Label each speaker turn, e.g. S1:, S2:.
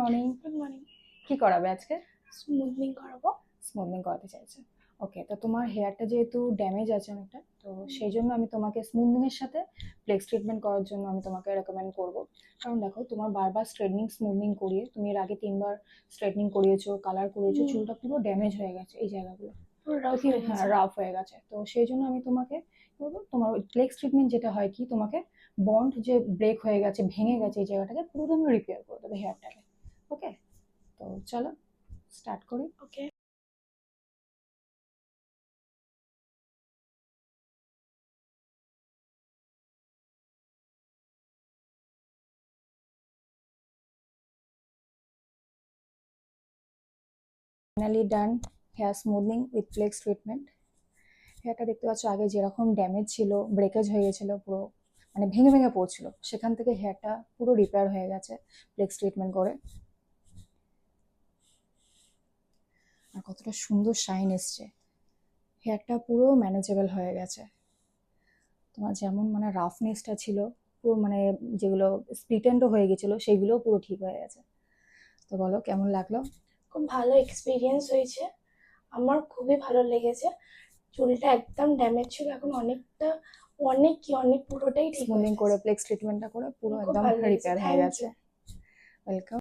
S1: Morning.
S2: Good morning.
S1: কি করাবে আজকে?
S2: স্মুথনিং করাবো।
S1: স্মুথনিং করাতে চাইছে। ওকে, তো তোমার হেয়ারটা যেহেতু ড্যামেজ আছে অনেকটা, তো সেই জন্য আমি তোমাকে স্মুথনিং এর সাথে ফ্লেক্স ট্রিটমেন্ট করার জন্য আমি তোমাকে রেকমেন্ড করব। কারণ দেখো, তোমার বারবার স্ট্রেটনিং স্মুথনিং করিয়ে, তুমি এর আগে 3বার স্ট্রেটনিং করিয়েছো, কালার করিয়েছো, চুলটা পুরো ড্যামেজ হয়ে গেছে এই জায়গাগুলো। তো কি, হ্যাঁ, রাফ হয়ে গেছে। তো সেই জন্য আমি তোমাকে বলবো, তোমার ফ্লেক্স ট্রিটমেন্ট যেটা হয় কি, তোমাকে বন্ড যে ব্রেক হয়ে গেছে, ভেঙে গেছে এই জায়গাটাকে পুরো তুমি রিপেয়ার করে দেবে হেয়ারটাকে। ওকে, তো চলো স্টার্ট করি।
S2: Okay.
S1: Finally done hair smoothening with flex treatment. হেয়ারটা দেখতে পাচ্ছ আগে যেরকম ড্যামেজ ছিল, ব্রেকেজ হয়ে গেছিল, পুরো মানে ভেঙে ভেঙে পড়ছিল, সেখান থেকে হেয়ারটা পুরো রিপেয়ার হয়ে গেছে ফ্লেক্স ট্রিটমেন্ট করে। আর কতটা সুন্দর শাইন এসছে, হেয়ারটা পুরো ম্যানেজেবল হয়ে গেছে। তোমার যেমন মানে রাফনেসটা ছিল, পুরো মানে যেগুলো স্প্লিট এন্ডও হয়ে গেছিলো সেগুলোও পুরো ঠিক হয়ে গেছে। তো বলো কেমন লাগলো?
S2: খুব ভালো এক্সপিরিয়েন্স হয়েছে, আমার খুবই ভালো লেগেছে। চুলটা একদম ড্যামেজ ছিল, এখন অনেকটা অনেক পুরোটাই ঠিক হয়ে
S1: স্মুথনিং
S2: গেছে।
S1: করে ফ্লেক্স ট্রিটমেন্টটা করে পুরো
S2: খুব
S1: একদম
S2: ভালো লেগেছে,
S1: রিপেয়ার হয়ে
S2: থ্যাংক
S1: গেছে।
S2: ইউ।
S1: ওয়েলকাম।